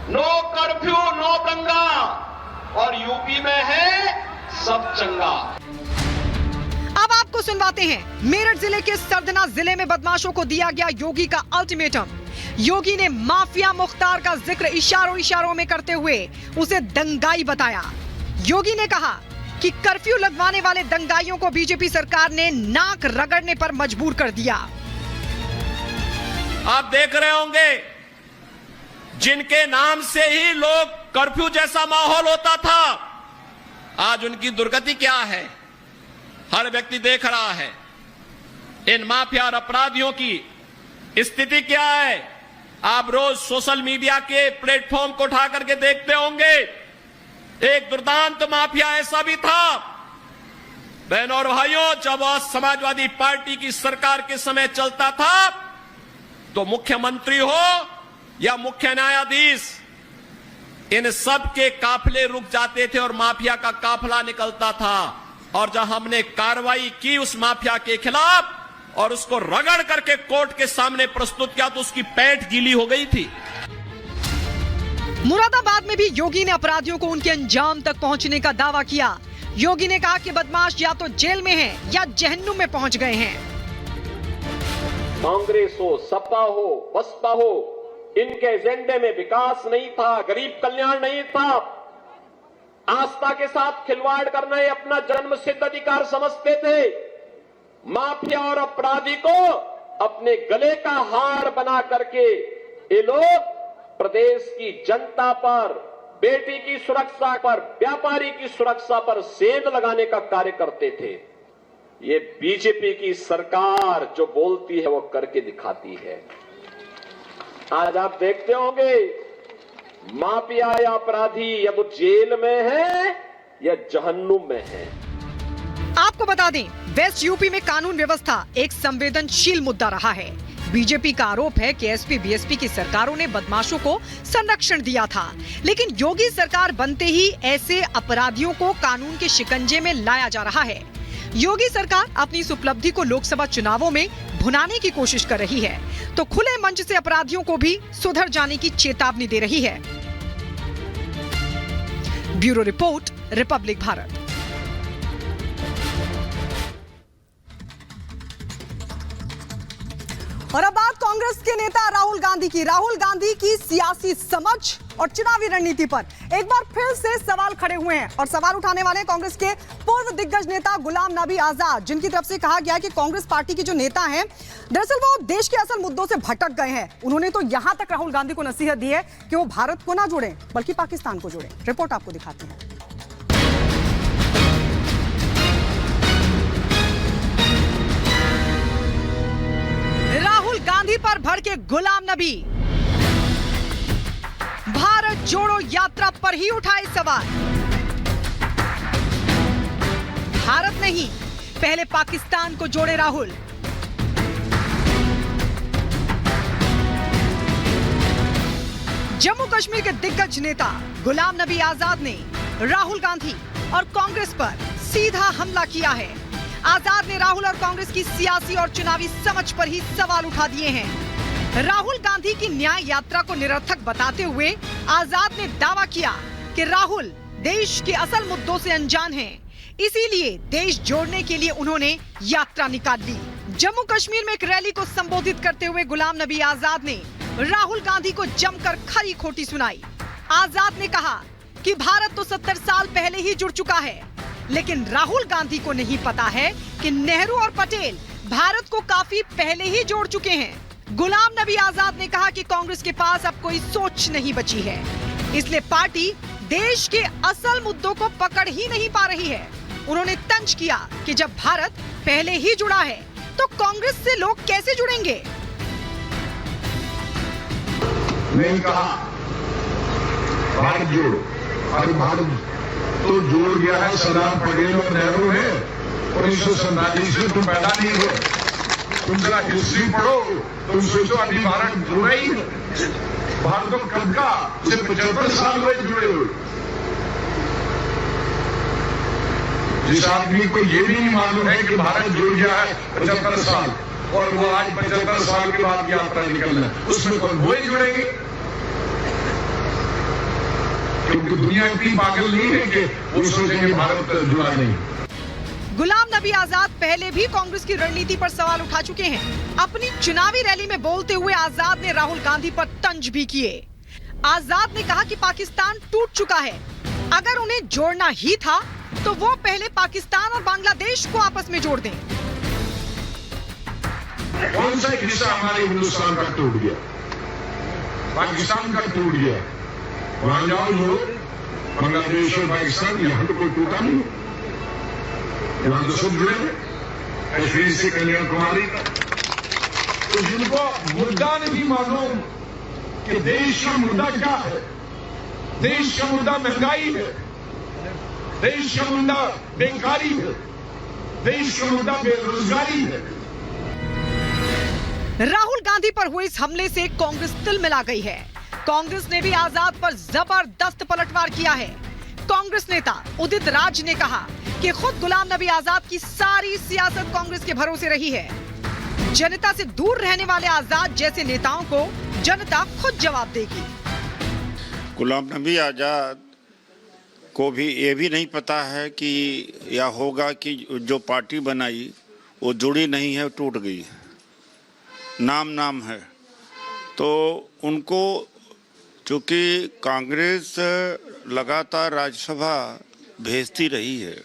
No curfew no दंगा, और UP में है सब चंगा। अब आपको सुनवाते हैं मेरठ जिले के सरदना जिले में बदमाशों को दिया गया योगी का अल्टीमेटम। योगी ने माफिया मुख्तार का जिक्र इशारों में करते हुए उसे दंगाई बताया। योगी ने कहा कि कर्फ्यू लगवाने वाले दंगाइयों को बीजेपी सरकार ने नाक रगड़ने पर मजबूर कर दिया। आप देख रहे होंगे जिनके नाम से ही लोग कर्फ्यू जैसा माहौल होता था, आज उनकी दुर्गति क्या है हर व्यक्ति देख रहा है। इन माफिया और अपराधियों की स्थिति क्या है आप रोज सोशल मीडिया के प्लेटफॉर्म को उठा करके देखते होंगे। एक दुर्दांत माफिया ऐसा भी था बहनों और भाइयों, जब समाजवादी पार्टी की सरकार के समय चलता था तो मुख्यमंत्री हो या मुख्य न्यायाधीश, इन सब के काफिले रुक जाते थे और माफिया का काफिला निकलता था। और जब हमने कार्रवाई की उस माफिया के खिलाफ और उसको रगड़ करके कोर्ट के सामने प्रस्तुत किया तो उसकी पैंट गीली हो गई थी। मुरादाबाद में भी योगी ने अपराधियों को उनके अंजाम तक पहुंचने का दावा किया। योगी ने कहा कि बदमाश या तो जेल में हैं या जहन्नुम में पहुंच गए हैं। कांग्रेस हो, सपा हो, बसपा हो, इनके एजेंडे में विकास नहीं था, गरीब कल्याण नहीं था। आस्था के साथ खिलवाड़ करना ये अपना जन्मसिद्ध अधिकार समझते थे। माफिया और अपराधी को अपने गले का हार बना करके ये लोग प्रदेश की जनता पर, बेटी की सुरक्षा पर, व्यापारी की सुरक्षा पर सेंध लगाने का कार्य करते थे। ये बीजेपी की सरकार जो बोलती है वो करके दिखाती है। आज आप देखते होंगे माफिया या अपराधी या तो जेल में है या जहन्नुम में है। आपको बता दें, वेस्ट यूपी में कानून व्यवस्था एक संवेदनशील मुद्दा रहा है। बीजेपी का आरोप है कि एसपी बीएसपी की सरकारों ने बदमाशों को संरक्षण दिया था, लेकिन योगी सरकार बनते ही ऐसे अपराधियों को कानून के शिकंजे में लाया जा रहा है। योगी सरकार अपनी इस उपलब्धि को लोकसभा चुनावों में भुनाने की कोशिश कर रही है, तो खुले मंच से अपराधियों को भी सुधर जाने की चेतावनी दे रही है। Bureau report, Republic Bharat. और अब बात कांग्रेस के नेता राहुल गांधी की। राहुल गांधी की सियासी समझ और चुनावी रणनीति पर एक बार फिर से सवाल खड़े हुए हैं और सवाल उठाने वाले कांग्रेस के पूर्व दिग्गज नेता गुलाम नबी आजाद, जिनकी तरफ से कहा गया है कि कांग्रेस पार्टी के जो नेता हैं दरअसल वो देश के असल मुद्दों से भटक गए हैं। उन्होंने तो यहां तक राहुल गांधी को नसीहत दी है कि वो भारत को ना जोड़ें बल्कि पाकिस्तान को जोड़ें। रिपोर्ट आपको दिखाते हैं। राहुल गांधी पर भड़के गुलाम नबी, भारत जोड़ो यात्रा पर ही उठाए सवाल। भारत नहीं, पहले पाकिस्तान को जोड़े राहुल। जम्मू कश्मीर के दिग्गज नेता गुलाम नबी आजाद ने राहुल गांधी और कांग्रेस पर सीधा हमला किया है। आजाद ने राहुल और कांग्रेस की सियासी और चुनावी समझ पर ही सवाल उठा दिए हैं। राहुल गांधी की न्याय यात्रा को निरर्थक बताते हुए आजाद ने दावा किया कि राहुल देश के असल मुद्दों से अनजान हैं, इसीलिए देश जोड़ने के लिए उन्होंने यात्रा निकाल ली। जम्मू कश्मीर में एक रैली को संबोधित करते हुए गुलाम नबी आजाद ने राहुल गांधी को जमकर खरी खोटी सुनाई। आजाद ने कहा कि भारत तो 70 साल पहले ही जुड़ चुका है, लेकिन राहुल गांधी को नहीं पता है कि नेहरू और पटेल भारत को काफी पहले ही जोड़ चुके हैं। गुलाम नबी आजाद ने कहा कि कांग्रेस के पास अब कोई सोच नहीं बची है, इसलिए पार्टी देश के असल मुद्दों को पकड़ ही नहीं पा रही है। उन्होंने तंज किया कि जब भारत पहले ही जुड़ा है तो कांग्रेस से लोग कैसे जुड़ेंगे। नहीं कहा भारत जोड़ो, अरे भारत तो जोड़ गया है सरदार पटेल और नेहरू ने। 1947 में तुम पैदा नहीं हो, तुम जरा हिस्ट्री पढ़ो, तुम सोचो अभी भारत जुड़ा ही। भारत तो कब का, सिर्फ 75 साल में जुड़े हुए। जिस आदमी को ये भी नहीं मालूम है कि भारत जुड़ गया है 75 साल और वो आज 75 साल के बाद यात्रा निकलना है, उसमें कौन वो ही जुड़ेंगे। क्योंकि दुनिया इतनी पागल नहीं है कि वो सोचेंगे भारत जुड़ा नहीं। गुलाम नबी आजाद पहले भी कांग्रेस की रणनीति पर सवाल उठा चुके हैं। अपनी चुनावी रैली में बोलते हुए आजाद ने राहुल गांधी पर तंज भी किए। आजाद ने कहा कि पाकिस्तान टूट चुका है, अगर उन्हें जोड़ना ही था तो वो पहले पाकिस्तान और बांग्लादेश को आपस में जोड़ दें। कौन सा हिस्सा हमारे हिंदुस्तान का टूट गया? पाकिस्तान का टूट गया। वहां जाओ लोग, बांग्लादेश और पाकिस्तान, यहां तो कोई टूटा नहीं, यहां तो सब जुड़े हैं, कश्मीर से कन्याकुमारी तक। तो जिनको मुद्दा नहीं मालूम कि देश का मुद्दा क्या है, देश का मुद्दा महंगाई है, देश का मुद्दा बेकारी है, देश का मुद्दा बेरोजगारी है। राहुल गांधी पर हुए इस हमले से कांग्रेस तिलमिला गई है। कांग्रेस ने भी आजाद पर जबरदस्त पलटवार किया है। कांग्रेस नेता उदित राज ने कहा कि खुद गुलाम नबी आजाद की सारी सियासत कांग्रेस के भरोसे रही है। जनता से दूर रहने वाले आजाद जैसे नेताओं को जनता खुद जवाब देगी। गुलाम नबी आजाद को भी ये भी नहीं पता है कि या होगा कि जो पार्टी बनाई वो जुड़ी नहीं है, टूट गई है, नाम है। तो उनको चूंकि कांग्रेस लगातार राज्यसभा भेजती रही है,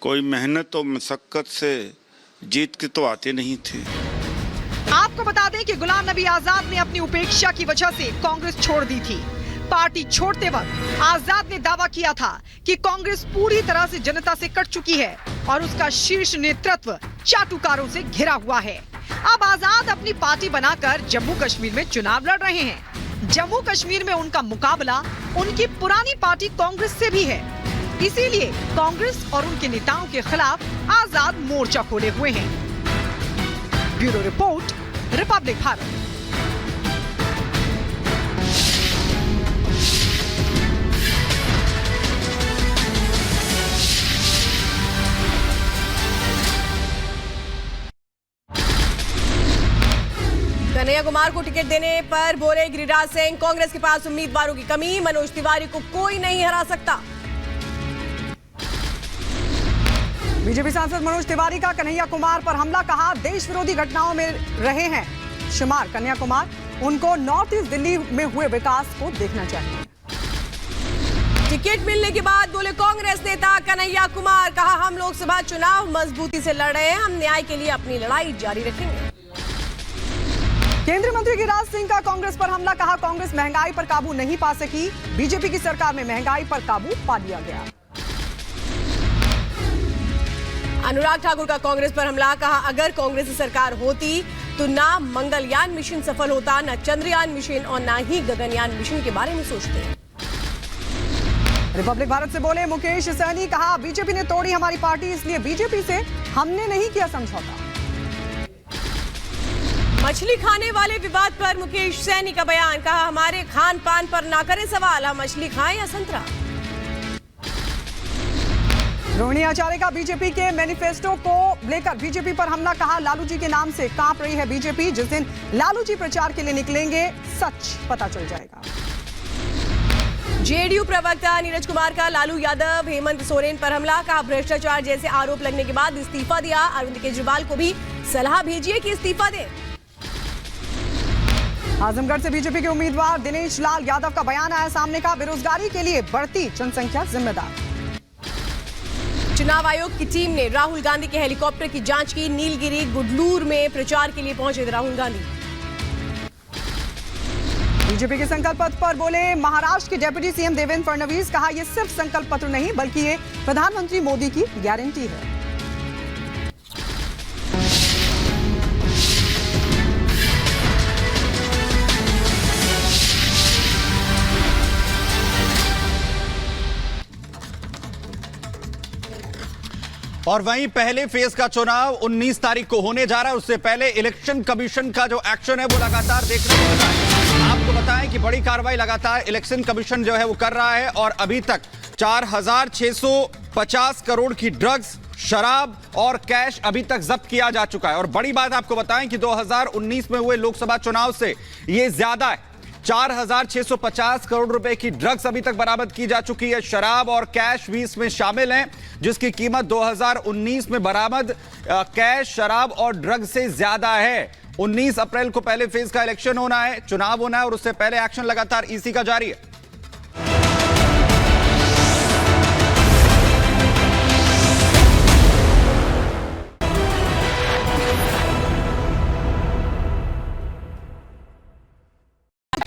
कोई मेहनत और मशक्कत से जीत के तो आते नहीं थे। आपको बता दें कि गुलाम नबी आजाद ने अपनी उपेक्षा की वजह से कांग्रेस छोड़ दी थी। पार्टी छोड़ते वक्त आजाद ने दावा किया था कि कांग्रेस पूरी तरह से जनता से कट चुकी है और उसका शीर्ष नेतृत्व चाटुकारों से घिरा हुआ है। अब आजाद अपनी पार्टी बनाकर जम्मू कश्मीर में चुनाव लड़ रहे हैं। जम्मू कश्मीर में उनका मुकाबला उनकी पुरानी पार्टी कांग्रेस से भी है, इसीलिए कांग्रेस और उनके नेताओं के खिलाफ आजाद मोर्चा खोले हुए हैं। Bureau report, Republic Bharat. Kanhaiya Kumar को टिकट देने पर बोले गिरिराज सिंह, कांग्रेस के पास उम्मीदवारों की कमी, मनोज तिवारी को कोई नहीं हरा सकता। बीजेपी सांसद मनोज तिवारी का कन्हैया कुमार पर हमला, कहा देश विरोधी घटनाओं में रहे हैं शुमार कन्हैया कुमार, उनको नॉर्थ ईस्ट दिल्ली में हुए विकास को देखना चाहिए। टिकट मिलने के बाद बोले कांग्रेस नेता कन्हैया कुमार, कहा हम लोकसभा चुनाव मजबूती से लड़ रहे हैं, हम न्याय के लिए अपनी लड़ाई जारी रखेंगे। केंद्रीय मंत्री गिरिराज सिंह का कांग्रेस पर हमला, कहा कांग्रेस महंगाई पर काबू नहीं पा सकी, बीजेपी की सरकार में महंगाई पर काबू पा लिया गया। अनुराग ठाकुर का कांग्रेस पर हमला, कहा अगर कांग्रेस की सरकार होती तो ना मंगलयान मिशन सफल होता, न चंद्रयान मिशन और ना ही गगनयान मिशन के बारे में सोचते। रिपब्लिक भारत से बोले मुकेश सहनी, कहा बीजेपी ने तोड़ी हमारी पार्टी, इसलिए बीजेपी से हमने नहीं किया समझौता। मछली खाने वाले विवाद पर मुकेश सैनी का बयान, कहा हमारे खान पान पर ना करें सवाल, हम मछली खाएं या संतरा। रोहिणी आचार्य का बीजेपी के मैनिफेस्टो को लेकर बीजेपी पर हमला, कहा लालू जी के नाम से कांप रही है बीजेपी, जिस दिन लालू जी प्रचार के लिए निकलेंगे सच पता चल जाएगा। जेडीयू प्रवक्ता नीरज कुमार का लालू यादव हेमंत सोरेन पर हमला, कहा भ्रष्टाचार जैसे आरोप लगने के बाद इस्तीफा दिया, अरविंद केजरीवाल को भी सलाह भेजिए कि इस्तीफा दें। आजमगढ़ से बीजेपी के उम्मीदवार दिनेश लाल यादव का बयान आया सामने, का बेरोजगारी के लिए बढ़ती जनसंख्या जिम्मेदार। चुनाव आयोग की टीम ने राहुल गांधी के हेलीकॉप्टर की जांच की, नीलगिरी गुडलूर में प्रचार के लिए पहुंचे थे राहुल गांधी। बीजेपी के संकल्प पत्र पर बोले महाराष्ट्र के डेप्यूटी सीएम देवेंद्र फडणवीस, कहा यह सिर्फ संकल्प पत्र नहीं बल्कि ये प्रधानमंत्री मोदी की गारंटी है। और वहीं पहले फेज का चुनाव 19 तारीख को होने जा रहा है, उससे पहले इलेक्शन कमीशन का जो एक्शन है वो लगातार देखने को मिल रहा है। आपको बताएं कि बड़ी कार्रवाई लगातार इलेक्शन कमीशन जो है वो कर रहा है और अभी तक 4,650 करोड़ की ड्रग्स, शराब और कैश अभी तक जब्त किया जा चुका है। और बड़ी बात आपको बताएं कि 2019 में हुए लोकसभा चुनाव से ये ज्यादा है। 4,650 करोड़ रुपए की ड्रग्स अभी तक बरामद की जा चुकी है। शराब और कैश भी इसमें शामिल हैं, जिसकी कीमत 2019 में बरामद कैश, शराब और ड्रग्स से ज्यादा है। 19 अप्रैल को पहले फेज का इलेक्शन होना है, चुनाव होना है और उससे पहले एक्शन लगातार ईसी का जारी है।